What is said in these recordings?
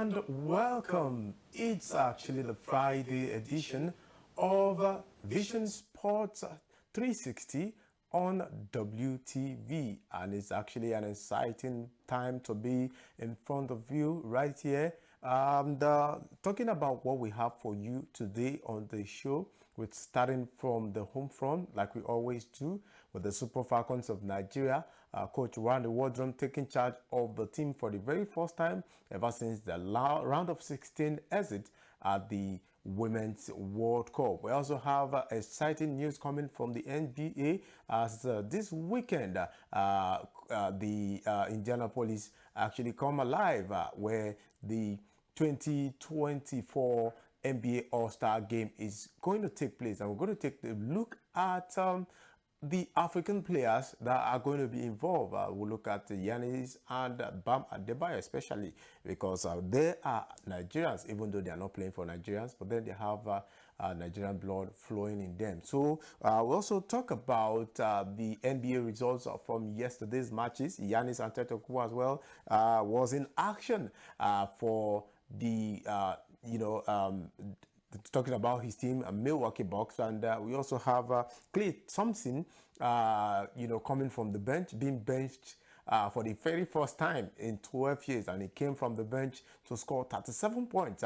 and welcome. It's actually the Friday edition of Vision Sports 360 on WTV, and it's actually an exciting time to be in front of you right here. Talking about what we have for you today on the show, with starting from the home front, like we always do, with the Super Falcons of Nigeria. Coach Randy Wardrum taking charge of the team for the very first time ever since the round of 16 exit at the Women's World Cup. We also have exciting news coming from the NBA as this weekend the Indianapolis actually come alive where the 2024 NBA All-Star game is going to take place, and we're going to take a look at the African players that are going to be involved. We'll look at Giannis and Bam Adebayo especially, because they are Nigerians, even though they are not playing for Nigerians, but then they have Nigerian blood flowing in them. So we'll also talk about the NBA results from yesterday's matches. Giannis Antetokounmpo as well was in action for the talking about his team, Milwaukee Bucks, and we also have Klay Thompson, coming from the bench, being benched for the very first time in 12 years, and he came from the bench to score 37 points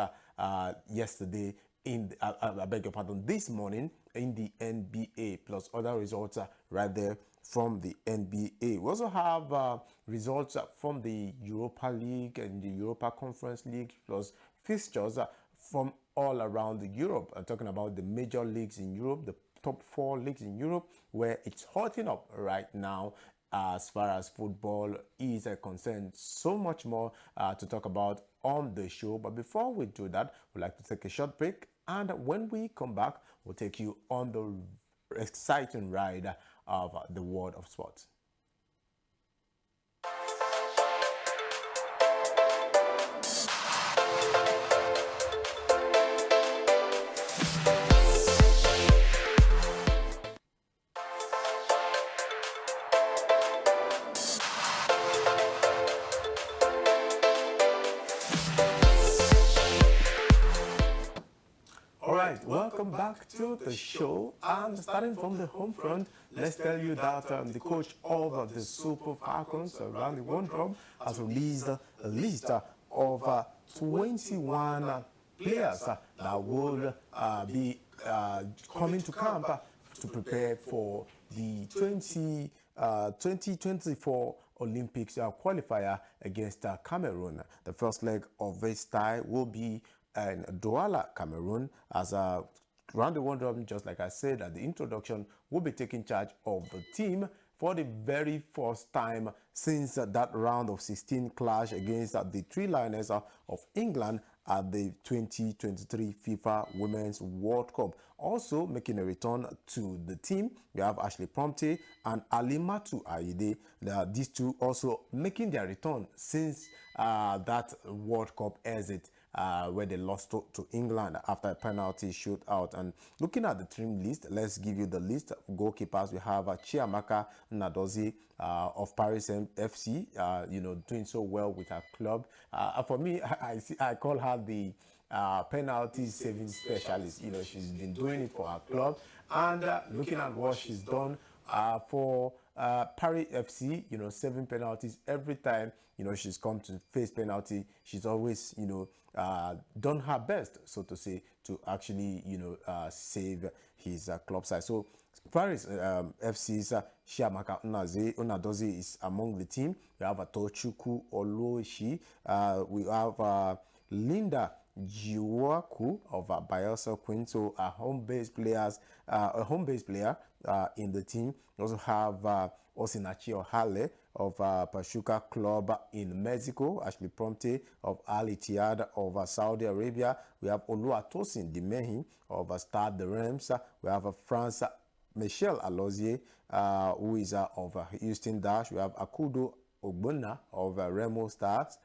yesterday I beg your pardon, this morning in the NBA, plus other results right there from the NBA. We also have results from the Europa League and the Europa Conference League, plus fixtures from all around Europe. I'm talking about the major leagues in Europe, the top 4 leagues in Europe, where it's hotting up right now as far as football is concerned. So much more to talk about on the show. But before we do that, we'd like to take a short break. And when we come back, we'll take you on the exciting ride of the world of sports. Welcome back to the show. And starting from the home front, let's tell you that the coach of the Super Falcons, Randy Wardrum, has released a list of 21 players that will be coming to camp to prepare for the 2024 Olympics qualifier against Cameroon. The first leg of this tie will be in Douala, Cameroon, as Randy Wardrum, just like I said at the introduction, will be taking charge of the team for the very first time since that round of 16 clash against the Three Lions of England at the 2023 FIFA Women's World Cup. Also making a return to the team, we have Ashley Prompte and Alimatu Aide. These two also making their return since that World Cup exit. Where they lost to England after a penalty shootout. And looking at the team list, let's give you the list of goalkeepers. We have Chiamaka Nnadozie of Paris FC, doing so well with her club. For me, I call her the penalty saving specialist. She's been doing it for her club, and looking at what she's done for Paris FC, 7 penalties every time. She's come to face penalty. She's always, done her best, so to say, to actually, save his club side. So Paris FC's Chiamaka Nnadozie is among the team. We have Tochukwu Oloishi. We have Linda Jiwaku of Bayelsa Quinto, a home-based player in the team. We also have Osinachi Ohale of Pachuca Club in Mexico, Ashley Prompte of Al Ittihad of Saudi Arabia. We have Oluwatosin Dimehin of Stade de Reims. We have France Michel Alozie, who is of Houston Dash. We have Akudo Ogbonna of Remo Stars,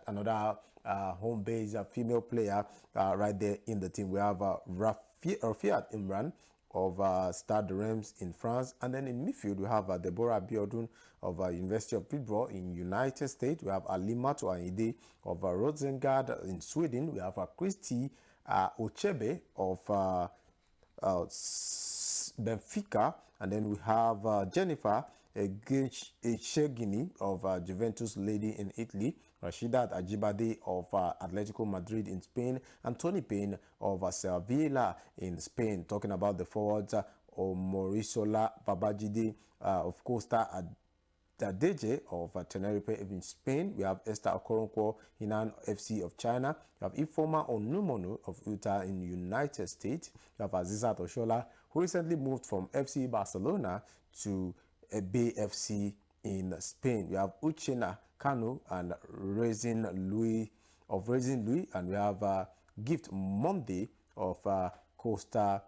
another home-based female player right there in the team. We have Rafiat Imran of Stade Reims in France. And then in midfield, we have Deborah Abiodun of University of Peterborough in United States. We have Alimatu Ayinde of Rosengard in Sweden. We have Christy Ochebe of Benfica, and then we have Jennifer Echegini of Juventus Lady in Italy, Rashidat Ajibade of Atletico Madrid in Spain, and Tony Payne of Sevilla in Spain. Talking about the forwards, Morisola Babajide of Costa Deje of Tenerife in Spain. We have Esther Okoronkwo, Hinan FC of China. We have Ifoma Onumonu of Utah in United States. We have Azizat Oshola, who recently moved from FC Barcelona to Bay FC in Spain. We have Uchena Kanu and Raisin Louis, and we have Gift Monday of Costa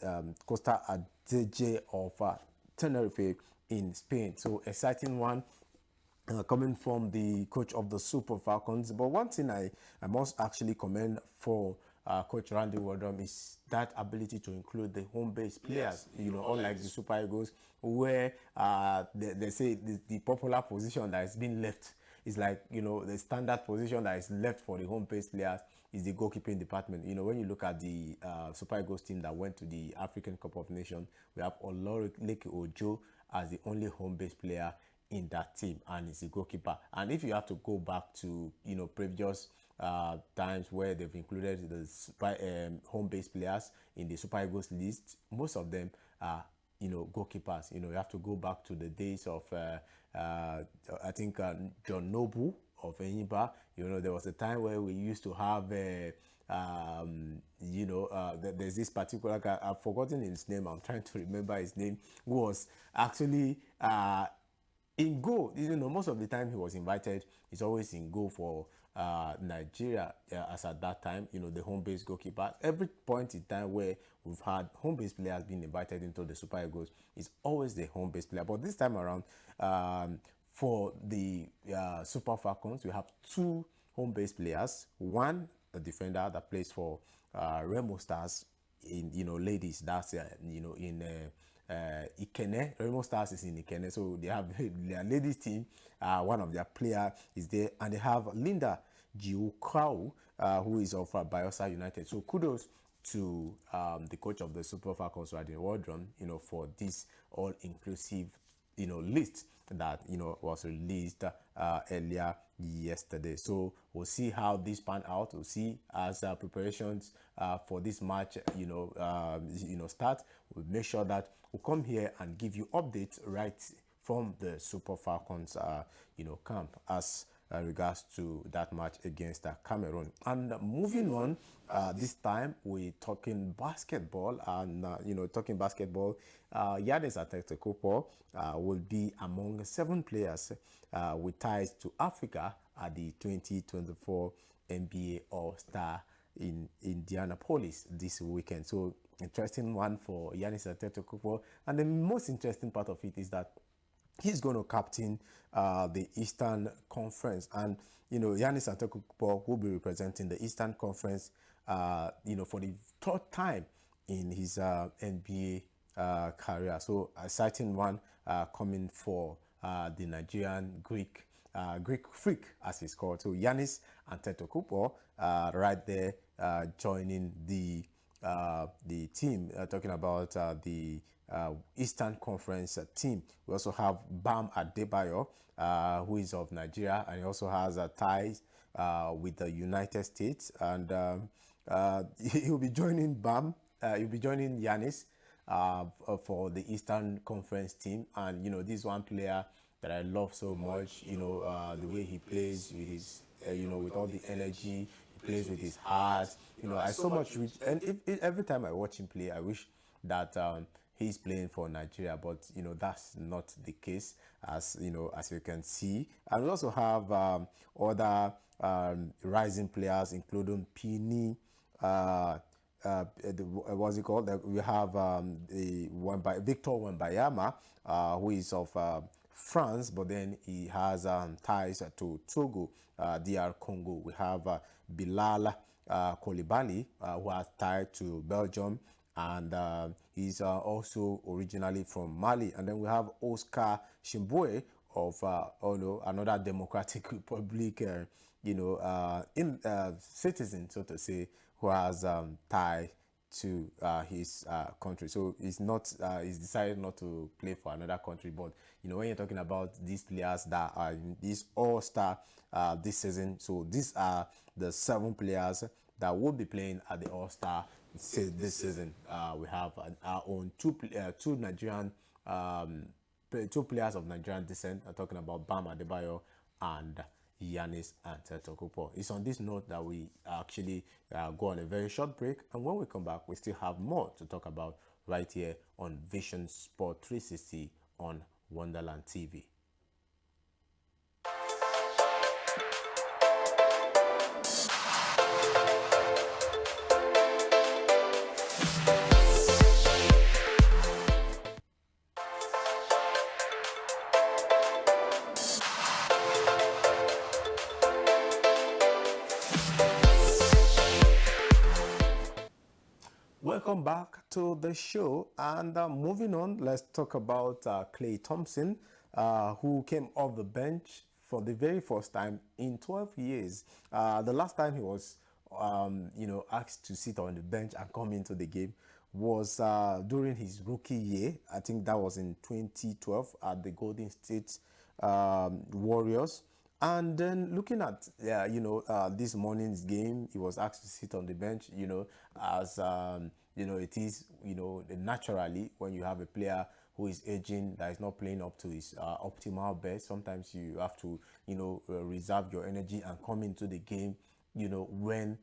Adeje of Tenerife in Spain. So exciting one coming from the coach of the Super Falcons. But one thing I must actually commend for Coach Randy Waldrum is that ability to include the home-based players. Yes, you know, unlike the Super Eagles, where they say the popular position that has been left is like, you know, the standard position that is left for the home-based players is the goalkeeping department. You know, when you look at the Super Eagles team that went to the African Cup of Nations, we have Olorunleke Ojo as the only home-based player in that team, and he's a goalkeeper. And if you have to go back to, you know, previous times where they've included the home-based players in the Super Eagles list, most of them are, you know, goalkeepers. You know, you have to go back to the days of I think John Noble of Enyimba. You know, there was a time where we used to have you know, there's this particular guy, I've forgotten his name, I'm trying to remember his name, who was actually in goal. You know, most of the time he was invited, he's always in goal for Nigeria, as at that time, you know, the home-based goalkeeper. Every point in time where we've had home-based players being invited into the Super Eagles, is always the home-based player. But this time around, for the Super Falcons, we have two home-based players. One, a defender that plays for Remo Stars in, you know, ladies. That's you know, in Ikene. Remo Stars is in Ikene, so they have their ladies team. One of their player is there, and they have Linda Jiukrao, who is of Bayelsa United. So kudos to the coach of the Super Falcons, Randy Waldrum, you know, for this all-inclusive, you know, list that, you know, was released earlier yesterday. So we'll see how this pan out. We'll see as preparations for this match, you know, start. We'll make sure that we'll come here and give you updates right from the Super Falcons, you know, camp as regards to that match against Cameroon. And moving on, this time we're talking basketball, and you know, talking basketball, Giannis Antetokounmpo will be among 7 players with ties to Africa at the 2024 NBA All-Star in Indianapolis this weekend. So interesting one for Giannis Antetokounmpo, and the most interesting part of it is that he's going to captain the Eastern Conference, and you know, Giannis Antetokounmpo will be representing the Eastern Conference, you know, for the 3rd time in his NBA career. So exciting one coming for the Nigerian Greek freak, as he's called. So Giannis Antetokounmpo right there joining the team, talking about the Eastern Conference team. We also have Bam Adebayo, who is of Nigeria, and he also has ties with the United States, and he'll be joining Bam. He'll be joining Giannis for the Eastern Conference team. And you know, this one player that I love so much. You know, the way he plays with his, you know, with all the energy. He plays with his heart. You know, I so much wish, and every time I watch him play, I wish that he's playing for Nigeria, but you know, that's not the case, as you know, as you can see. And we also have other rising players, including Pini, what's it called? We have the one by Victor Wembanyama, who is of France, but then he has ties to Togo, DR Congo. We have Bilal Koulibaly, who has tied to Belgium, and he's also originally from Mali. And then we have Oscar Shimbwe of another Democratic Republic, citizen, so to say, who has tie to his country. So he's decided not to play for another country. But when you're talking about these players that are in this All-Star this season, so these are the 7 players that will be playing at the All-Star this season. We have our own two Nigerian two players of Nigerian descent. I'm talking about Bam Adebayo and Giannis Antetokounmpo. It's on this note that we actually go on a very short break, and when we come back, we still have more to talk about right here on Vision Sport 360 on Wonderland TV. Welcome back to the show, and moving on, let's talk about Klay Thompson, who came off the bench for the very first time in 12 years. The last time he was, asked to sit on the bench and come into the game was during his rookie year. I think that was in 2012 at the Golden State Warriors. And then looking at this morning's game, he was asked to sit on the bench. As it is naturally when you have a player who is aging that is not playing up to his optimal best. Sometimes you have to reserve your energy and come into the game when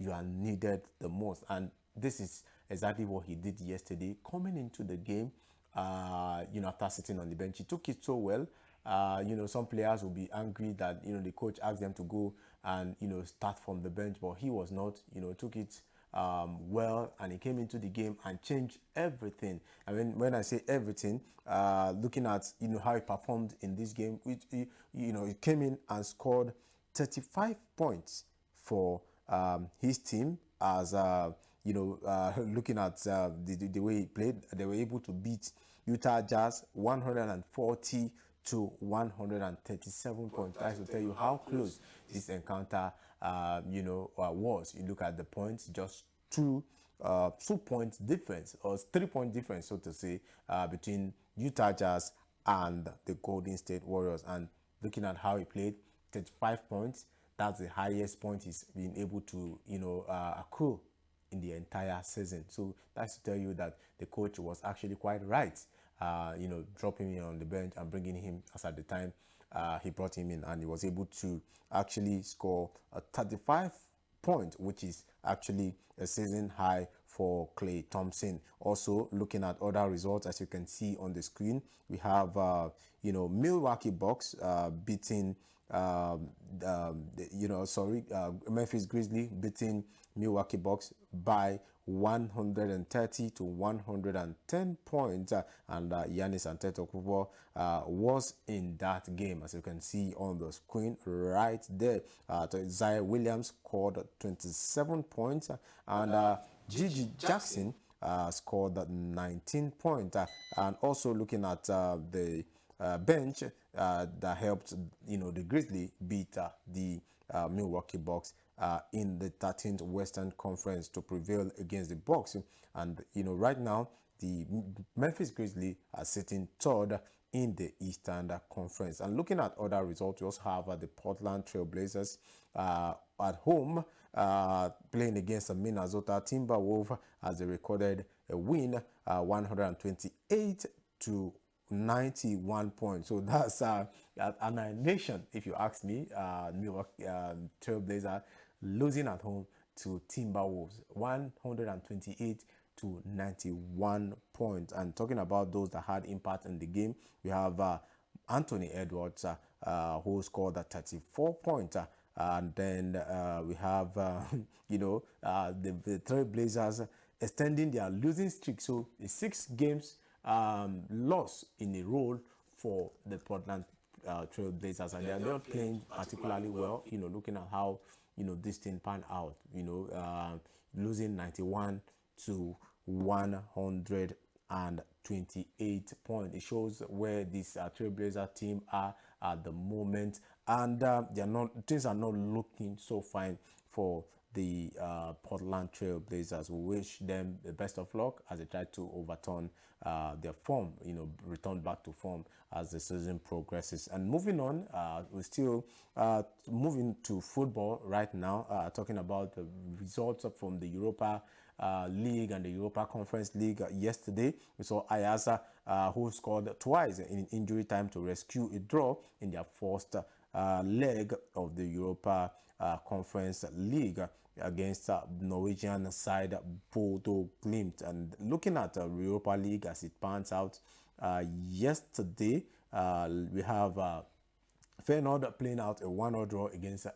you are needed the most. And this is exactly what he did yesterday, coming into the game. After sitting on the bench, he took it so well. Some players will be angry that the coach asked them to go and start from the bench, but he was not. Took it well, and he came into the game and changed everything. I mean, when I say everything, looking at how he performed in this game, he came in and scored 35 points for his team. As looking at the way he played, they were able to beat Utah Jazz 140 to 137 points. That will tell you how close this encounter was. You look at the points, just 2 point difference, or 3 point difference, so to say, between Utah Jazz and the Golden State Warriors. And looking at how he played, 35 points, that's the highest point he's been able to accrue in the entire season. So that's to tell you that the coach was actually quite right, dropping him on the bench and bringing him, as at the time he brought him in, and he was able to actually score a 35 point, which is actually a season high for Klay Thompson. Also, looking at other results, as you can see on the screen, we have Milwaukee Bucks beating Memphis Grizzlies beating Milwaukee Bucks by 130 to 110 points, and Giannis Antetokounmpo was in that game, as you can see on the screen right there. Zion Williams scored 27 points, and Gigi Jackson scored 19 points. And also looking at the bench that helped the Grizzlies beat the Milwaukee Bucks in the 13th Western Conference to prevail against the Bucks. And right now the Memphis Grizzlies are sitting third in the Eastern Conference. And looking at other results, we also have the Portland Trail Blazers at home playing against the Minnesota Timberwolves, as they recorded a win 128 to 91 points. So that's an annihilation, if you ask me. Milwaukee Trailblazer losing at home to Timberwolves 128 to 91 points. And talking about those that had impact in the game, we have Anthony Edwards who scored 34 points. And then we have the Trailblazers extending their losing streak. So the 6 games loss in a row for the Portland Trailblazers, and they are not playing particularly well. Looking at how this thing panned out. Losing 91 to 128 points. It shows where this Trailblazer team are at the moment, and things are not looking so fine for the Portland Trailblazers. We wish them the best of luck as they try to overturn their form, return back to form as the season progresses. And moving on, we're still moving to football right now, talking about the results from the Europa League and the Europa Conference League. Yesterday, we saw Ayasa, who scored twice in injury time to rescue a draw in their first leg of the Europa Conference League against Norwegian side Bodo Glimt. And looking at Europa League as it pans out, yesterday we have Feyenoord playing out a 1-0 draw against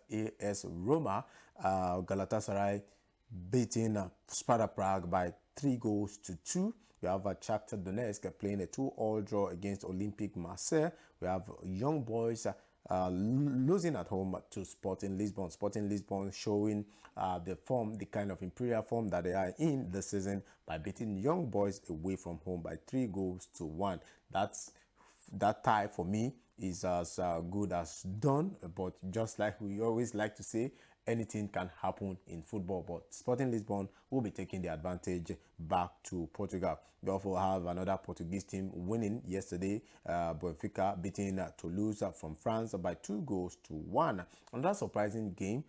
AS Roma. Galatasaray beating Sparta Prague by 3-2. We have Shakhtar Donetsk playing a 2-2 draw against Olympique Marseille. We have Young Boys losing at home to Sporting Lisbon. Sporting Lisbon showing the kind of imperial form that they are in this season by beating Young Boys away from home by 3-1. That tie for me is as good as done, but just like we always like to say, anything can happen in football. But Sporting Lisbon will be taking the advantage back to Portugal. We also have another Portuguese team winning yesterday. Benfica beating Toulouse from France by 2-1. Another surprising game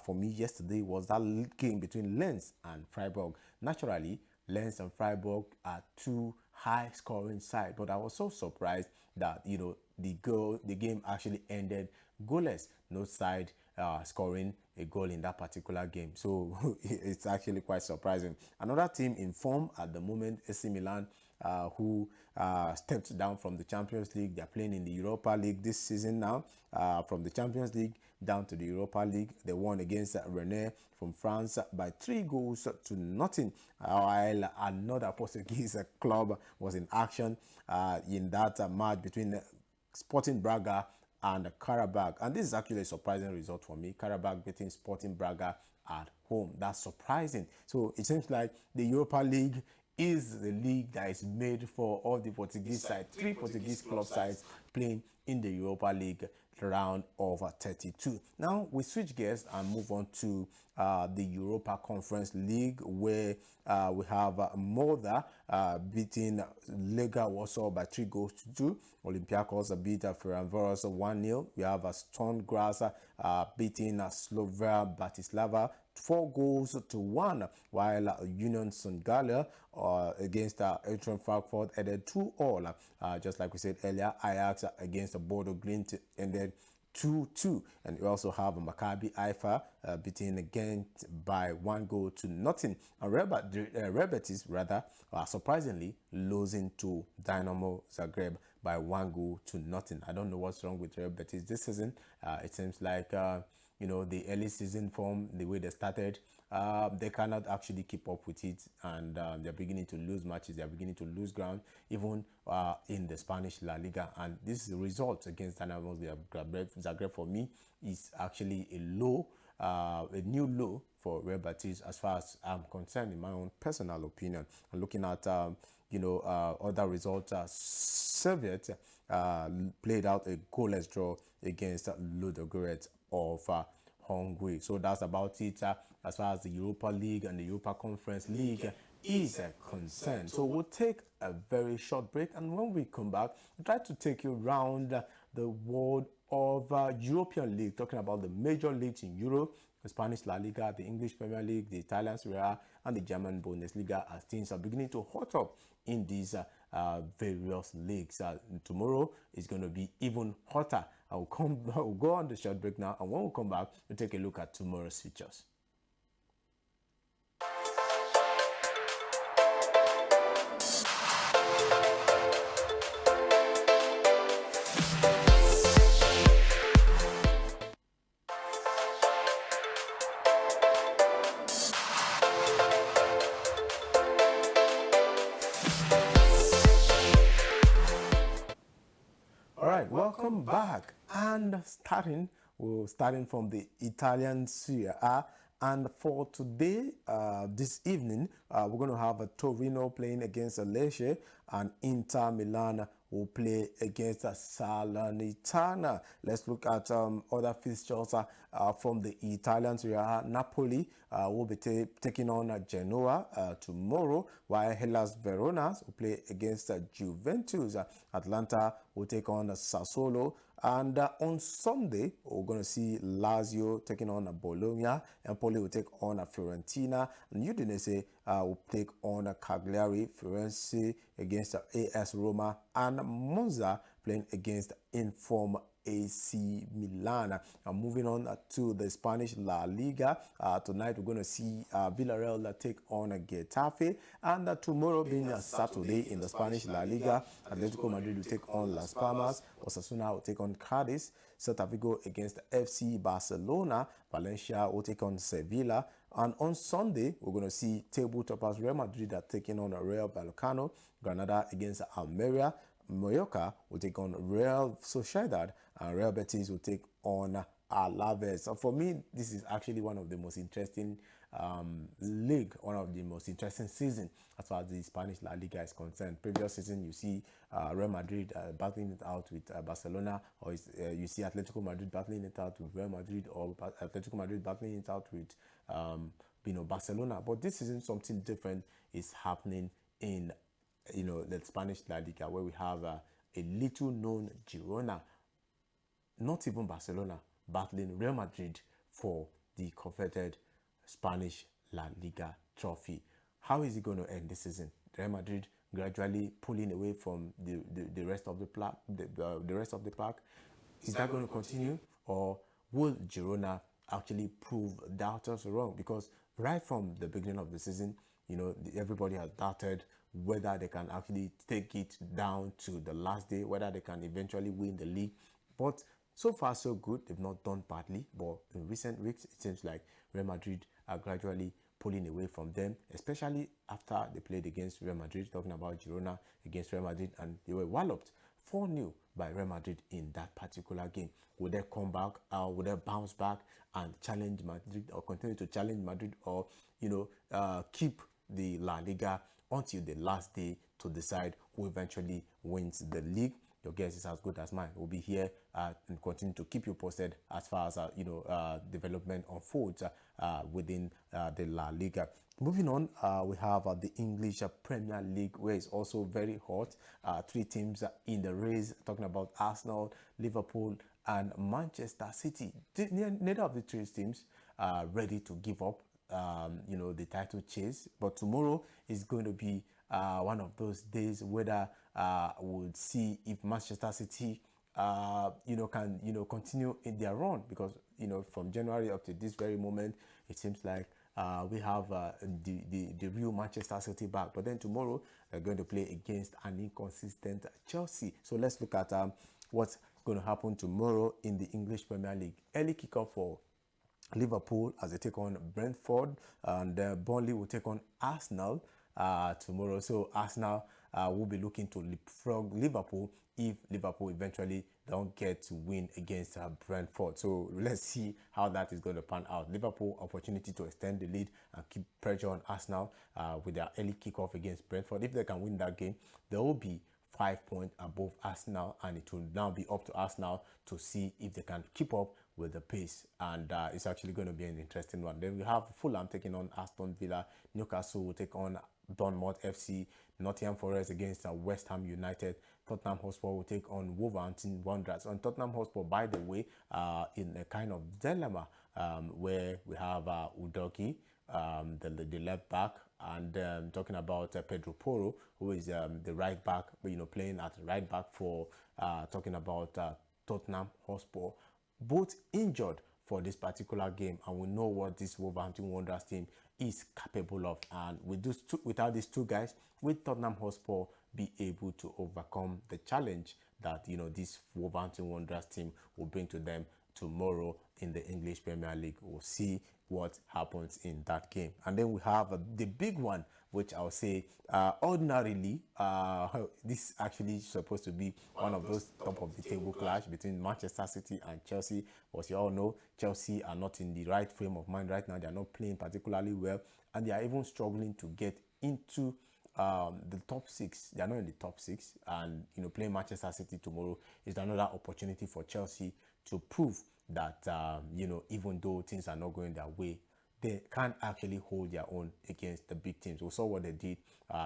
for me yesterday was that game between Lens and Freiburg. Naturally, Lens and Freiburg are two high-scoring sides, but I was so surprised that the game actually ended goalless. No side scoring a goal in that particular game, so it's actually quite surprising. Another team in form at the moment, AC Milan, who stepped down from the Champions League. They're playing in the Europa League this season now. From the Champions League down to the Europa League, they won against Rennes from France by 3-0. While another Portuguese club was in action in that match between Sporting Braga and Karabakh. And this is actually a surprising result for me. Karabakh beating Sporting Braga at home. That's surprising. So it seems like the Europa League is the league that is made for all the Portuguese sides. Three Portuguese club sides playing in the Europa League round of 32. Now we switch gears and move on to the Europa Conference League, where we have Molde beating Lega Warsaw by 3-2. Olympiacos beat Ferencvaros 1-0. We have Sturm Graz beating Slovia Bratislava 4-1, while Union Saint-Gallen against Eintracht Frankfurt ended 2-2. Just like we said earlier, Ajax against Bodo Glimt ended 2-2, and we also have Maccabi Haifa beating Ghent by 1-0. And Real Betis surprisingly losing to Dynamo Zagreb by 1-0. I don't know what's wrong with Real Betis this season. It seems like the early season form, the way they started, they cannot actually keep up with it, and they're beginning to lose matches. They're beginning to lose ground, even in the Spanish La Liga. And this result against Dynamo Zagreb for me is actually a new low for Real Betis as far as I'm concerned, in my own personal opinion. And looking at other results, Soviet played out a goalless draw against Ludogorets of Hungary. So that's about it as far as the Europa League and the Europa Conference League is concerned. So we'll take a very short break, and when we come back, we'll try to take you around the world of European League, talking about the major leagues in Europe, the Spanish La Liga, the English Premier League, the Italian Serie A, and the German Bundesliga, as things are beginning to hot up in these various leagues. Tomorrow is going to be even hotter. I'll go on the short break now, and when we come back, we'll take a look at tomorrow's features. Welcome back, and starting from the Italian Serie A, And for today, this evening, we're going to have a Torino playing against Lecce, and Inter Milan will play against Salernitana. Let's look at other fixtures from the Italian Serie A. Napoli will be taking on Genoa tomorrow, while Hellas Verona will play against Juventus. Atlanta will take on Sassuolo. And on Sunday, we're going to see Lazio taking on Bologna. Empoli will take on Fiorentina. Udinese will take on Cagliari. Firenze against AS Roma. And Monza playing against Inform AC Milan. Moving on to the Spanish La Liga. Tonight we're going to see Villarreal take on Getafe, and tomorrow being Saturday in the Spanish La Liga, Atletico Madrid will take on Las Palmas, Osasuna will take on Cadiz, Celta Vigo against FC Barcelona, Valencia will take on Sevilla, and on Sunday we're going to see table toppers Real Madrid are taking on Real Vallecano, Granada against Almeria, Mallorca will take on Real Sociedad, and Real Betis will take on Alaves. So for me, this is actually one of the most interesting league, one of the most interesting season as far as the Spanish La Liga is concerned. Previous season, you see Real Madrid battling it out with Barcelona, or you see Atletico Madrid battling it out with Real Madrid, or Atletico Madrid battling it out with Barcelona. But this season, something different is happening in the Spanish La Liga, where we have a little known Girona, not even Barcelona, battling Real Madrid for the coveted Spanish La Liga trophy. How is it going to end this season? Real Madrid gradually pulling away from the rest of the pack. The rest of the pack, is that going to continue, or will Girona actually prove doubters wrong? Because right from the beginning of the season, everybody has doubted whether they can actually take it down to the last day, whether they can eventually win the league. But so far, so good. They've not done badly. But in recent weeks, it seems like Real Madrid are gradually pulling away from them, especially after they played against Real Madrid, talking about Girona against Real Madrid, and they were walloped 4-0 by Real Madrid in that particular game. Will they come back? Will they bounce back and challenge Madrid, or continue to challenge Madrid, or keep the La Liga until the last day to decide who eventually wins the league? Your guess is as good as mine. We'll be here and continue to keep you posted as far as development unfolds within the La Liga. Moving on, we have the English Premier League, where it's also very hot. 3 teams in the race, talking about Arsenal, Liverpool, and Manchester City. Neither of the 3 teams are ready to give up the title chase, but tomorrow is going to be one of those days whether we'll see if Manchester City can continue in their run, because from January up to this very moment, it seems like we have the real Manchester City back. But then tomorrow they're going to play against an inconsistent Chelsea. So let's look at what's going to happen tomorrow in the English Premier League. Early kickoff for Liverpool as they take on Brentford, and Burnley will take on Arsenal tomorrow. So Arsenal will be looking to leapfrog Liverpool if Liverpool eventually don't get to win against Brentford. So let's see how that is going to pan out. Liverpool opportunity to extend the lead and keep pressure on Arsenal with their early kickoff against Brentford. If they can win that game, they will be 5 points above Arsenal, and it will now be up to Arsenal to see if they can keep up with the pace, and it's actually going to be an interesting one. Then we have Fulham taking on Aston Villa, Newcastle will take on Bournemouth FC, Nottingham Forest against West Ham United, Tottenham Hotspur will take on Wolverhampton Wanderers. On Tottenham Hotspur, by the way, in a kind of dilemma where we have Udogie, the left back, and talking about Pedro Porro, who is the right back, playing at right back for talking about Tottenham Hotspur, both injured for this particular game, and we know what this Wolverhampton Wanderers team is capable of. And without these 2 guys, will Tottenham Hotspur be able to overcome the challenge that this Wolverhampton Wanderers team will bring to them tomorrow in the English Premier League? We'll see what happens in that game. And then we have the big one which I'll say ordinarily this actually supposed to be one of those top of the table clash between Manchester City and Chelsea. As you all know, Chelsea are not in the right frame of mind right now. They are not playing particularly well, and they are even struggling to get into the top six. They are not in the top six, and playing Manchester City tomorrow is another opportunity for Chelsea to prove that even though things are not going their way, they can actually hold their own against the big teams. We saw what they did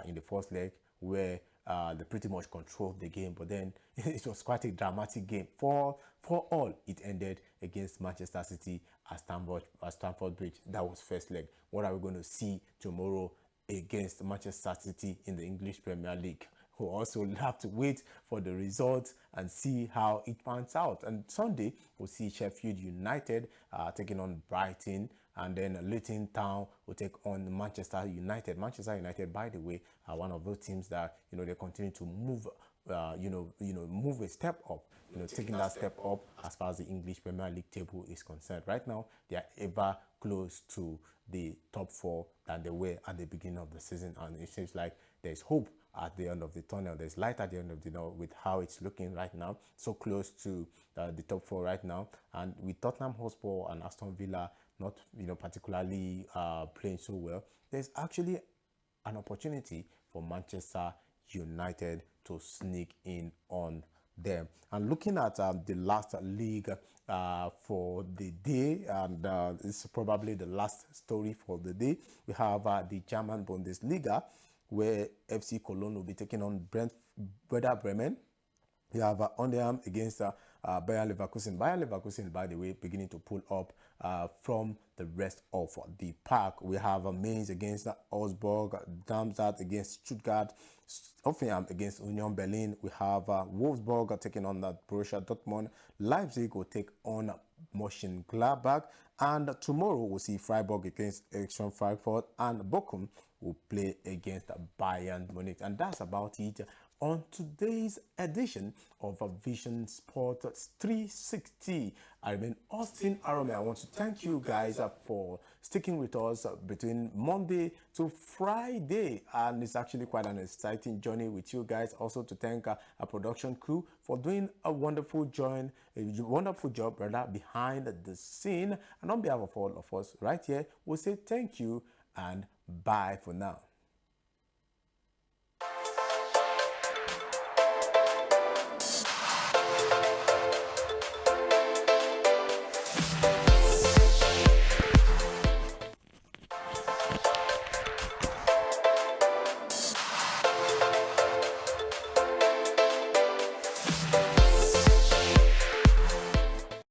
in the first leg, where they pretty much controlled the game, but then it was quite a dramatic game. For all, it ended against Manchester City at Stamford Bridge. That was first leg. What are we going to see tomorrow against Manchester City in the English Premier League? We'll also have to wait for the results and see how it pans out. And Sunday, we'll see Sheffield United taking on Brighton, and then Luton Town will take on Manchester United. Manchester United, by the way, are one of those teams that they continue to move, move a step up. Taking that step up as far as the English Premier League table is concerned. Right now, they are ever close to the top four than they were at the beginning of the season, and it seems like there's hope at the end of the tunnel. There's light at the end of the tunnel with how it's looking right now. So close to the top four right now, and with Tottenham Hotspur and Aston Villa not particularly playing so well, there's actually an opportunity for Manchester United to sneak in on them. And looking at the last league for the day, and it's probably the last story for the day, we have the German Bundesliga, where FC Cologne will be taking on Werder Bremen. We have Ondeam against Bayer Leverkusen. Bayer Leverkusen, by the way, beginning to pull up from the rest of the pack. We have Mainz against Augsburg, Darmstadt against Stuttgart, Hoffenheim against Union Berlin. We have Wolfsburg taking on Borussia Dortmund. Leipzig will take on Mönchengladbach, and tomorrow we'll see Freiburg against Eintracht Frankfurt, and Bochum will play against Bayern Munich. And that's about it on today's edition of Vision Sport 360. I remain Austin Arome. I want to thank you guys for sticking with us between Monday to Friday, and it's actually quite an exciting journey with you guys. Also to thank our production crew for doing a wonderful job behind the scene. And on behalf of all of us right here, we'll say thank you and bye for now.